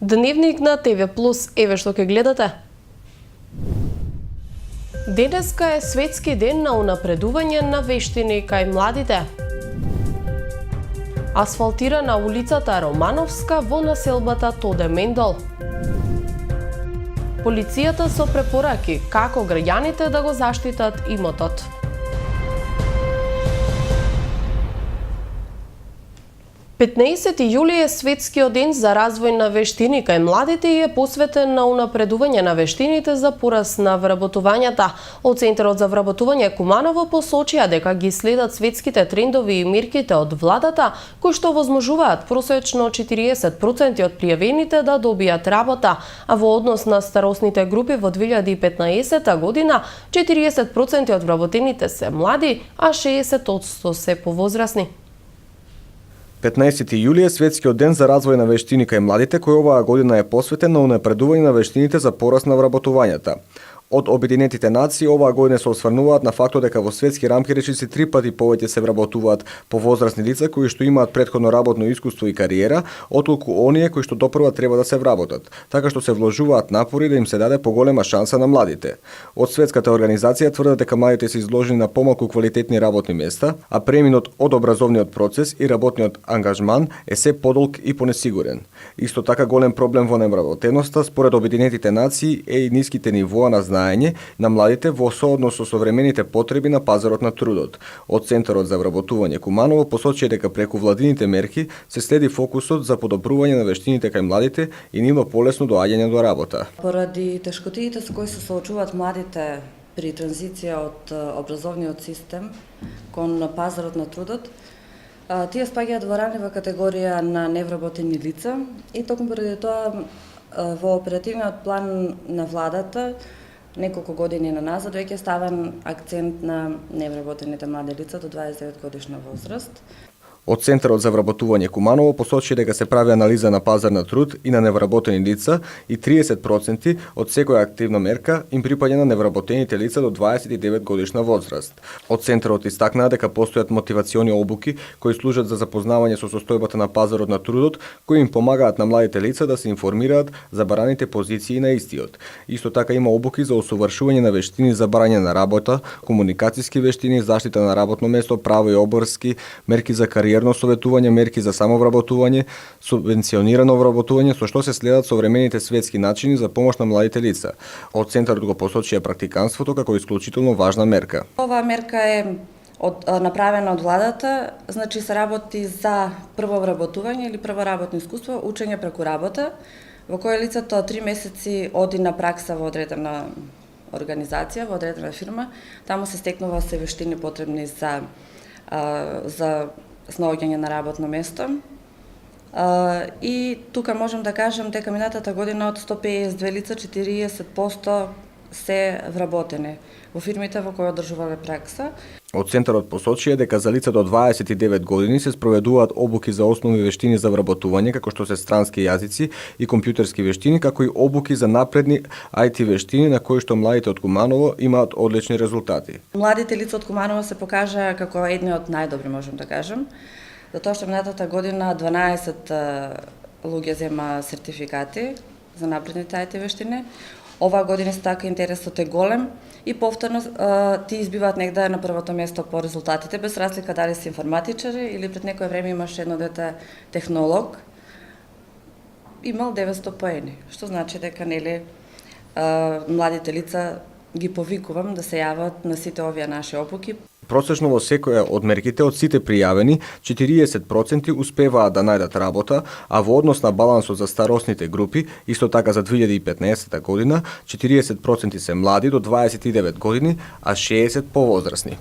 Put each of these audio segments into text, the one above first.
Дневник на ТВ+, еве што ќе гледате. Денеска е светски ден на унапредување на вештини кај младите. Асфалтирана улицата Романовска во населбата Тоде Мендол. Полицијата со препораки како граѓаните да го заштитат имотот. Петнаесети јули е светскиот ден за развој на вештини кај младите и е посветен на унапредување на вештините за пораст на вработувањата. Од Центарот за вработување Куманово посочија дека ги следат светските трендови и мерките од владата, кои што возможуваат просечно 40% од пријавените да добијат работа, а во однос на старосните групи во 2015 година 40% од вработените се млади, а 60% се повозрасни. 15 јули е светскиот ден за развој на вештини кај младите, кој оваа година е посветен на унапредување на вештините за пораст на вработувањата. Од Обединетите нации оваа година се осврнуваат на фактот дека во светски рамки речиси 3 пати повеќе се вработуваат повозрасни лица кои што имаат претходно работно искуство и кариера, отколку оние кои што допрва треба да се вработат, така што се вложуваат напори да им се даде поголема шанса на младите. Од светската организација тврдат дека младите се изложени на помалку квалитетни работни места, а преминот од образовниот процес и работниот ангажман е се подолг и понесигурен. Исто така голем проблем во невработеноста според Обединетите нации е и ниските нивоа на знаење на младите во сооднос со современите потреби на пазарот на трудот. Од Центарот за вработување Куманово посочија дека преку владините мерки се следи фокусот за подобрување на вештините кај младите и нивно полесно доаѓање до работа. Поради тешкотиите со кои се соочуваат младите при транзиција од образовниот систем кон пазарот на трудот, тие спаѓаат во ранлива категорија на невработени лица и токму поради тоа во оперативниот план на владата неколку години назад веќе ставен акцент на невработените млади лица до 29 годишна возраст. Од Центарот за вработување Куманово посочи дека се прави анализа на пазар на труд и на невработени лица и 30% од секоја активна мерка им припаѓа на невработените лица до 29 годишна возраст. Од Центарот истакнаа дека постојат мотивациони обуки кои служат за запознавање со состојбата на пазарот на трудот, кои им помагаат на младите лица да се информираат за бараните позиции на истиот. Исто така има обуки за усовршување на вештини за барање на работа, комуникацијски вештини, заштита на работно место, право и обврски, мерки за кариера, советување, мерки за самовработување, субвенционирано вработување, со што се следат современите светски начини за помош на младите лица. Од Центарот го посочија практиканството како исклучително важна мерка. Оваа мерка е направена од владата, значи се работи за прво вработување или прво работно искуство, учење преку работа, во која лицето 3 месеци оди на пракса во одредена организација, во одредена фирма, таму се стекнува се вештини потребни за снаоѓање на работно место. И тука можам да кажам дека минатата година од 152 лица 40% се вработени во фирмите во кои одржувале пракса. Од Центарот посочија дека за лица до 29 години се спроведуваат обуки за основни вештини за вработување, како што се странски јазици и компјутерски вештини, како и обуки за напредни IT вештини на кои што младите од Куманово имаат одлични резултати. Младите лица од Куманово се покажаа како едни од најдобри, можам да кажам, затоа што минатата година 12 луѓе зема сертификати за напредните IT вештини. Оваа година така интересот е голем и повторно ти избиваат негде на првото место по резултатите, без разлика дали си информатичари или пред некое време имаше едно дете технолог, имал 900 поени, што значи дека нели младите лица ги повикувам да се јават на сите овие наши обуки. Просечно во секоја од мерките од сите пријавени, 40% успеваат да најдат работа, а во однос на балансот за старосните групи, исто така за 2015 година, 40% се млади до 29 години, а 60% повозрасни.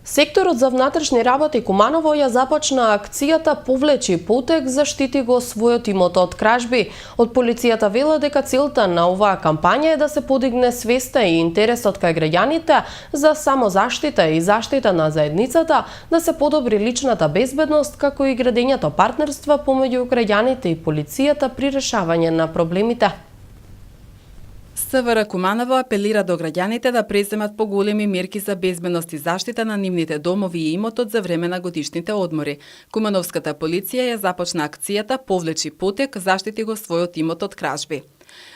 Секторот за внатрешни работи Куманово ја започна акцијата Повлечи потек, заштити го својот имот од кражби. Од полицијата вела дека целта на оваа кампања е да се подигне свеста и интересот кај граѓаните за самозаштита и заштита на заедницата, да се подобри личната безбедност, како и градењето партнерства помеѓу граѓаните и полицијата при решавање на проблемите. СВР Куманово апелира до граѓаните да преземат поголеми мерки за безбедност и заштита на нивните домови и имотот за време на годишните одмори. Кумановската полиција ја започна акцијата "Повлечи потек, заштити го својот имот од кражби".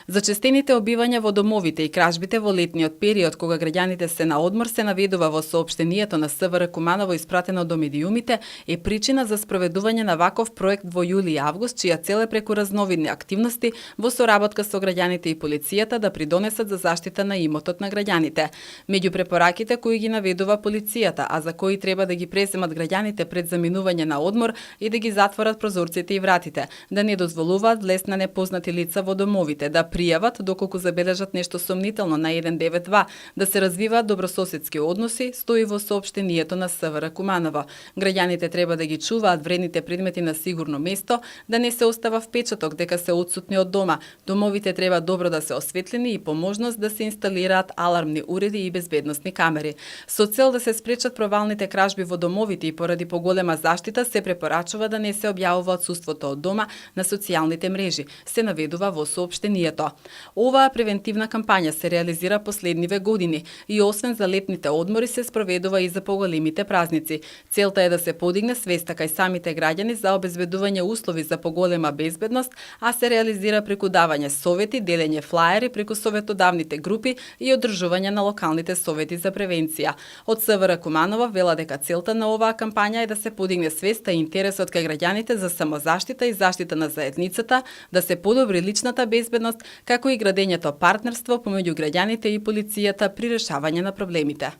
Зачестените обивања во домовите и кражбите во летниот период, кога граѓаните се на одмор, се наведува во соопштението на СВР Куманово испратено до медиумите, е причина за спроведување на ваков проект во јули и август, чија цел е преку разновидни активности во соработка со граѓаните и полицијата да придонесат за заштита на имотот на граѓаните. Меѓу препораките кои ги наведува полицијата, а за кои треба да ги преземат граѓаните пред заминување на одмор и да ги затворат прозорците и вратите, да не дозволуваат влез на непознати лица во домовите, да пријават доколку забележат нешто сомнително на 192, да се развиваат добрососедски односи, стои во соопштението на СВР Куманово. Граѓаните треба да ги чуваат вредните предмети на сигурно место, да не се остава впечаток дека се отсутни од дома. Домовите треба добро да се осветлени и по можност да се инсталираат алармни уреди и безбедносни камери. Со цел да се спречат провалните кражби во домовите и поради поголема заштита се препорачува да не се објавува отсуството од дома на социјалните мрежи, се наведува во соопштението. Оваа превентивна кампања се реализира последниве години и освен за летните одмори се спроведува и за поголемите празници. Целта е да се подигне свеста кај самите граѓани за обезбедување услови за поголема безбедност, а се реализира преку давање совети, делење флаери преку советодавните групи и одржување на локалните совети за превенција. Од СВР Куманово вела дека целта на оваа кампања е да се подигне свеста и интересот кај граѓаните за самозаштита и заштита на заедницата, да се подобри личната безбедност, како и градењето партнерство помеѓу граѓаните и полицијата при решавање на проблемите.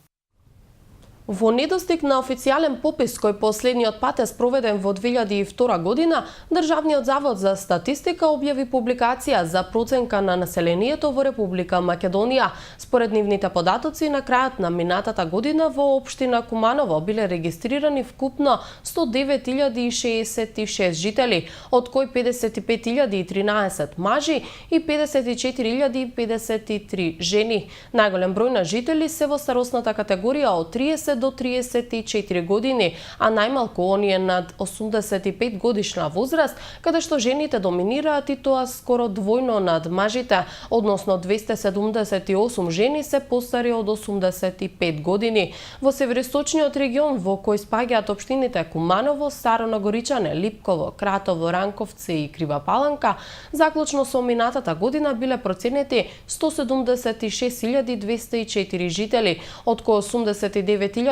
Во недостиг на официјален попис кој последниот пат е спроведен во 2002 година, Државниот завод за статистика објави публикација за проценка на населението во Република Македонија. Според нивните податоци, на крајот на минатата година во општина Куманово биле регистрирани вкупно 109.066 жители, од кои 55.013 мажи и 54.053 жени. Најголем број на жители се во старосната категорија од 30 до 34 години, а најмалку оние над 85 годишна возраст, каде што жените доминираат и тоа скоро двојно над мажите, односно 278 жени се постари од 85 години. Во североисточниот регион, во кој спаѓаат општините Куманово, Старо Нагоричане, Липково, Кратово, Ранковци и Крива Паланка, заклучно со минатата година биле проценети 176.204 жители, од кои 89.730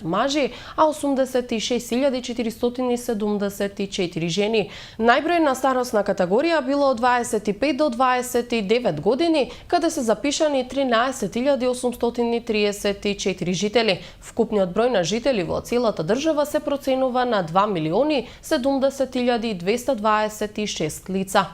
мажи, а 86.474 жени. Најброј на старосна категорија било од 25 до 29 години, каде се запишани 13.834 жители. Вкупниот број на жители во целата држава се проценува на 2.070.226 лица.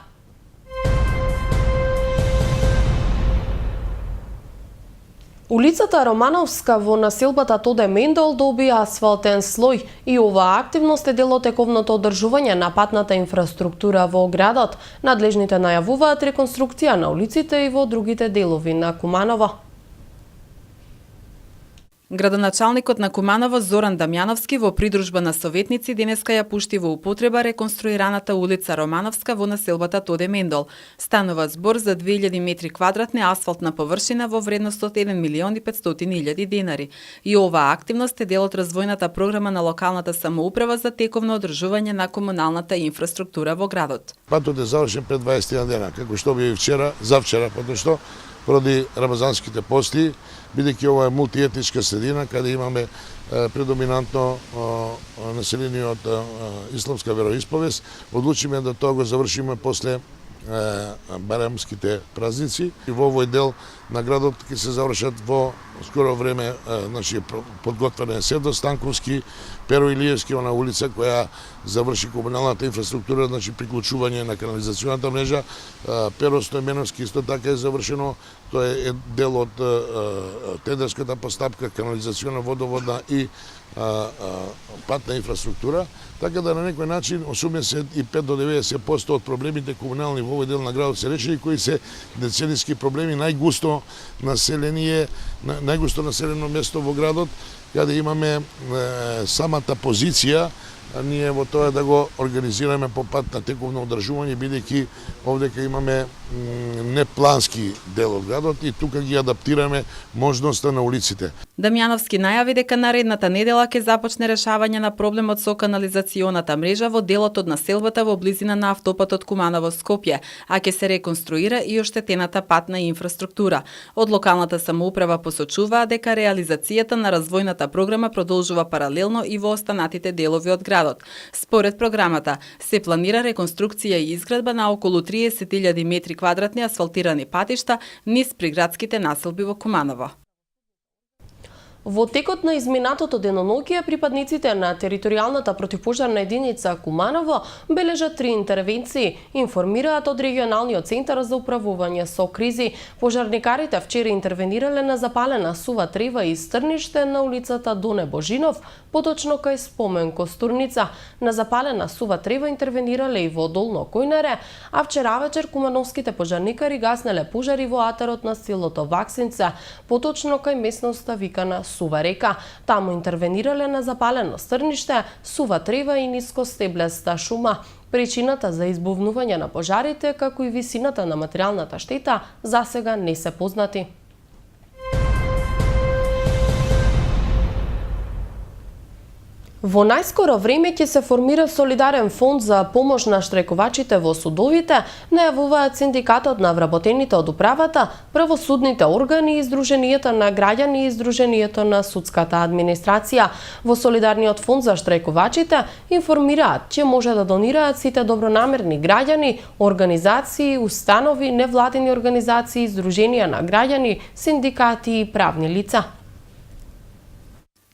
Улицата Романовска во населбата Тоде Мендол добија асфалтен слој и оваа активност е дел од тековното одржување на патната инфраструктура во градот. Надлежните најавуваат реконструкција на улиците и во другите делови на Куманово. Градоначалникот на Куманово Зоран Дамјановски во придружба на советници денеска ја пушти во употреба реконструираната улица Романовска во населбата Тоде Мендол. Станува збор за 2000 метри квадратни асфалтна површина во вредност од 1.500.000 денари. И оваа активност е дел од развојната програма на локалната самоуправа за тековно одржување на комуналната инфраструктура во градот. Патот е завршен пред 21 дена, како што би завчера, потоа што поради рамазанските пости, бидејќи ова е мултиетничка средина, каде имаме предоминантно население од исламска вероисповест, одлучиме да тоа го завршиме после баремските празници. И во овој дел на градот ќе се завршат во скоро време, значи подготвена е Севдо Станковски, Перо Илиевски, она улица која заврши комуналната инфраструктура, значи приклучување на канализационата мрежа. Перо Стојменовски исто така е завршено, тоа е дел од тендерската постапка, канализациона, водоводна и патна инфраструктура, така да на некој начин 85 до 90% од проблемите комунални во овој дел на градот се решени, кои се децениски проблеми, најгусто населено место во градот каде имаме самата позиција, ние во тоа да го организираме по пат на тековно одржување, бидејќи овдека имаме неплански дел од градот и тука ги адаптираме можноста на улиците. Дамјановски најави дека наредната недела ќе започне решавање на проблемот со канализационата мрежа во делот од населбата во близина на автопатот Куманово-Скопје, а ќе се реконструира и оштетената патна инфраструктура. Од локалната самоуправа посочуваа дека реализацијата на развојната програма продолжува паралелно и во останатите делови од градот. Според програмата се планира реконструкција и изградба на околу 30.000 метри квадратни асфалтирани патишта низ приградските населби во Куманово. Во текот на изминатото деноноќие, припадниците на територијалната противпожарна единица Куманово бележат 3 интервенции, информираат од регионалниот центар за управување со кризи. Пожарникарите вчера интервенирале на запалена сува трева и стрниште на улицата Доне Божинов, поточно кај Спомен Костурница. На запалена сува трева интервенирале и во Долно Којнаре, а вчера вечер кумановските пожарникари гаснеле пожари во атарот на селото Ваксинце, поточно кај местноста викана Сува река. Таму интервенирале на запалено стрниште, сува трева и нискостеблеста шума. Причината за избувнување на пожарите, како и висината на материјалната штета, засега не се познати. Во најскоро време ќе се формира солидарен фонд за помош на штрајкувачите во судовите, најавуваат синдикатот на вработените од управата, правосудните органи и Издруженијата на граѓани и Издруженијето на судската администрација. Во солидарниот фонд за штрајкувачите информираат че може да донираат сите добронамерни граѓани, организации, установи, невладини организации, издруженија на граѓани, синдикати и правни лица.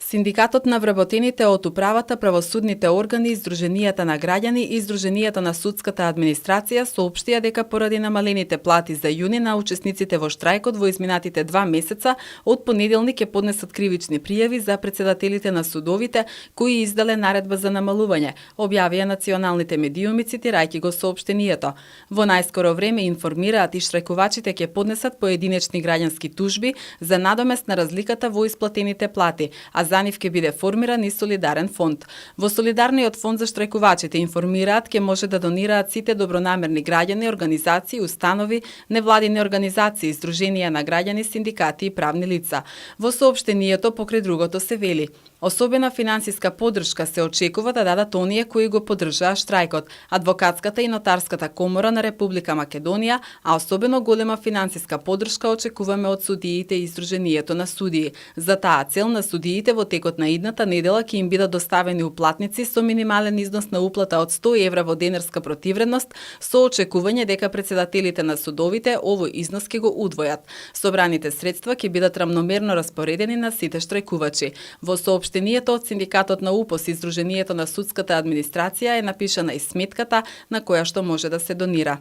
Синдикатот на вработените од управата, правосудните органи, Издруженијата на граѓани и Издруженијето на судската администрација соопштија дека поради намалените плати за јуни на учесниците во штрајкот во изминатите 2 месеца, од понеделник ќе поднесат кривични пријави за председателите на судовите кои издале наредба за намалување, објавија националните медиуми, цитирајќи го соопштението. Во најскоро време информираат и штрајкувачите ќе поднесат поединечни граѓански тужби за надомест на разликата во исплатените плати, а за нив ќе биде формиран и солидарен фонд. Во солидарниот фонд за штрајкувачите информираат ќе може да донираат сите добронамерни граѓани, организации, установи, невладини организации, издруженија на граѓани, синдикати и правни лица. Во соопштението покрај другото се вели: особена финансиска поддршка се очекува да дадат оние кои го поддржаа штрајкот, адвокатската и нотарската комора на Република Македонија, а особено голема финансиска поддршка очекуваме од судиите и Издруженијето на судии. За таа цел на судиите во текот на идната недела ќе им бидат доставени уплатници со минимален износ на уплата од 100 евра во денарска противредност, со очекување дека председателите на судовите овој износ ќе го удвојат. Собраните средства ќе бидат рамномерно распоредени на сите штрајкувачи. Во соопштението од синдикатот на УПОС и Издруженијето на судската администрација е напишана и сметката на која што може да се донира.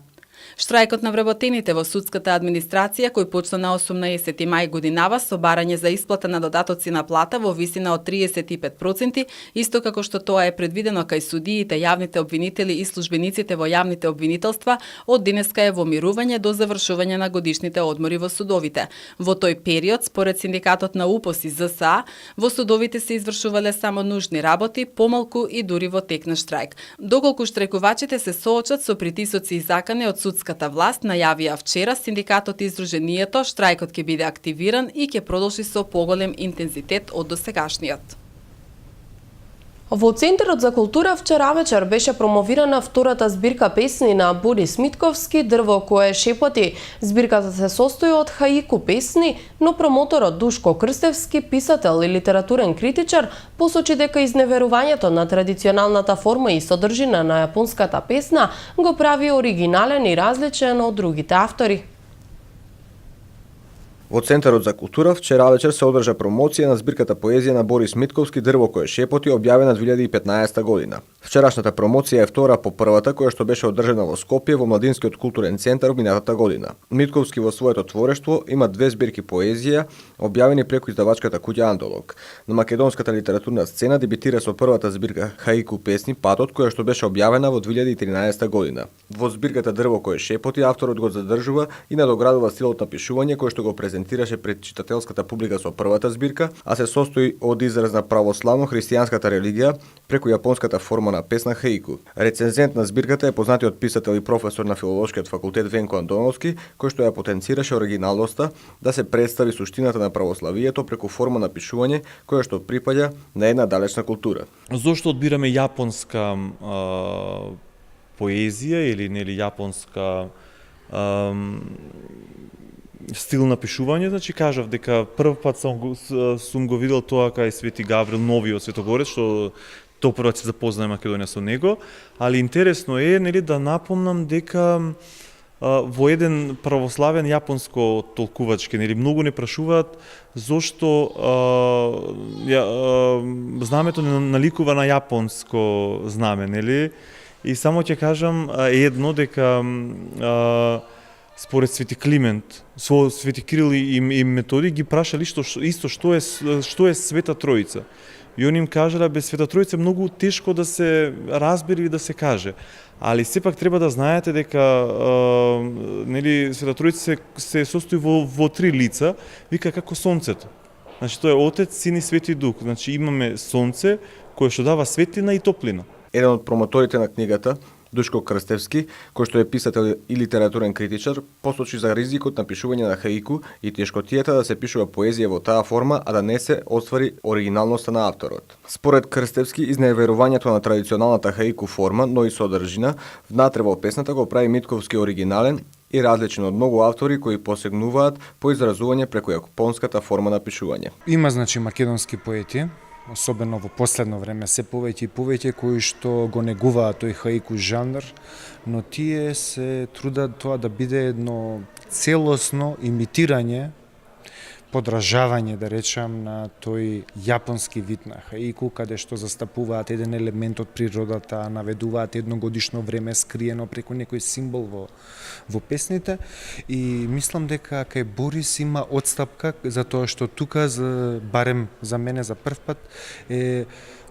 Штрајкот на вработените во судската администрација, кој почна на 18 мај годинава со барање за исплата на додатоци на плата во висина од 35%, исто како што тоа е предвидено кај судиите, јавните обвинители и службениците во јавните обвинителства, од денеска е во мирување до завршување на годишните одмори во судовите. Во тој период, според синдикатот на УПОС и ЗСА, во судовите се извршувале само нужни работи, помалку и дури во тек на штрајк. Доколку штрајкувачите се соочат со притисоци и закани од судската власт, најавија вчера синдикатот и Издруженијето, штрајкот ќе биде активиран и ќе продолжи со поголем интензитет од досегашниот. Во Центарот за култура вчера вечер беше промовирана втората збирка песни на Борис Митковски "Дрво кое шепоти". Збирката се состои од хаику песни, но промоторот Душко Крстевски, писател и литературен критичар, посочи дека изневерувањето на традиционалната форма и содржина на јапонската песна го прави оригинален и различен од другите автори. Во Центарот за култура вчера вечер се одржа промоција на збирката поезија на Борис Митковски "Дрво кое шепоти", објавена 2015 година. Вчерашната промоција е втора по првата, која што беше одржана во Скопје во Младинскиот културен центар минатата година. Митковски во своето творештво има 2 збирки поезија, објавени преку издавачката куќа Андолог. На македонската литературна сцена дебитира со првата збирка хаику песни "Патот", која што беше објавена во 2013 година. Во збирката "Дрво кое шепоти" авторот го задржува и надоградува стилот на пишување кој што го презентира презентираше пред читателската публика со првата збирка, а се состои од израз на православно-христијанската религија преку јапонската форма на песна хаику. Рецензент на збирката е познатиот писател и професор на филолошкиот факултет Венко Антоновски, кој што ја потенцираше оригиналноста да се представи суштината на православието преку форма на пишување која што припаѓа на една далечна култура. Зошто одбираме јапонска поезија или нели јапонска стил на пишување, значи кажав дека прв пат сум го видел тоа кај Свети Гаврил, новиот Светогорец, што тоа прво се запознае Македонија со него, али интересно е нели да напомнам дека во еден православен јапонско толкувачки, нели многу не прашуваат зошто знамето не наликува на јапонско знаме, нели? И само ќе кажам едно дека според Свети Климент, со Свети Кирил и Методи ги прашали што е Света Троица. И они им кажале без Света Троица многу тешко да се разбере и да се каже. Али сепак треба да знаете дека нели Света Троица се состои во три лица, вика како сонцето. Значи тоа е Отец, Син и Свети Дух. Значи имаме сонце кое што дава светлина и топлина. Еден од промоторите на книгата, Душко Крстевски, кој што е писател и литературен критичар, посочи за ризикот на пишување на хаику и тешкотијата да се пишува поезија во таа форма, а да не се оствари оригиналноста на авторот. Според Крстевски, изневерувањето на традиционалната хаику форма, но и содржина, внатре во песната го прави Митковски оригинален и различен од многу автори кои посегнуваат по изразување преку јапонската форма на пишување. Има значи македонски поети, особено во последно време, се повеќе и повеќе кои што го негуваат тој хаику жанр, но тие се трудат тоа да биде едно целосно имитирање, подражавање, да речам, на тој јапонски вид на хаику, каде што застапуваат еден елемент од природата, наведуваат едногодишно време скриено преку некој символ во песните, и мислам дека кај Борис има отстапка, затоа што тука, барем за мене за прв пат, е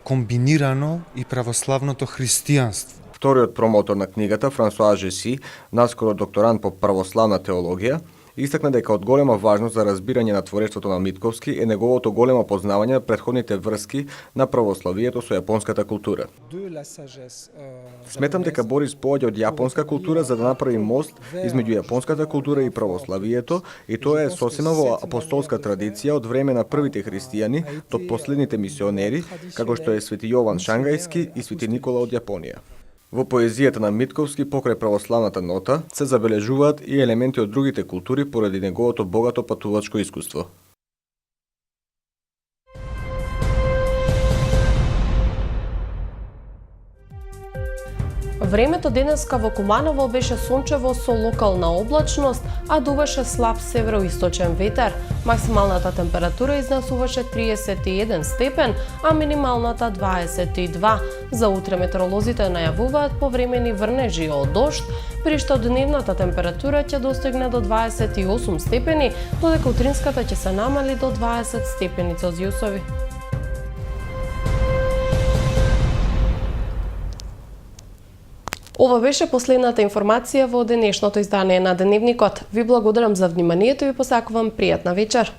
комбинирано и православното христијанство. Вториот промотор на книгата, Франсуа Жеси, наскоро докторант по православна теологија, истакна дека од голема важност за разбирање на творештвото на Митковски е неговото големо познавање на претходните врски на православието со јапонската култура. Сметам дека Борис поаѓа од јапонска култура за да направи мост измеѓу јапонската култура и православието, и тоа е сосема во апостолска традиција од време на првите христијани до последните мисионери, како што е Свети Јован Шангајски и Свети Никола од Јапонија. Во поезијата на Митковски покрај православната нота се забележуваат и елементи од другите култури поради неговото богато патувачко искуство. Времето денеска во Куманово беше сончево со локална облачност, а дуваше слаб североисточен ветер. Максималната температура изнесуваше 31 степен, а минималната 22. За утре метеоролозите најавуваат повремени врнежи од дожд, при што дневната температура ќе достигне до 28 степени, додека утринската ќе се намали до 20 степени Целзиусови. Ова беше последната информација во денешното издание на Дневникот. Ви благодарам за вниманието и ви посакувам пријатна вечер.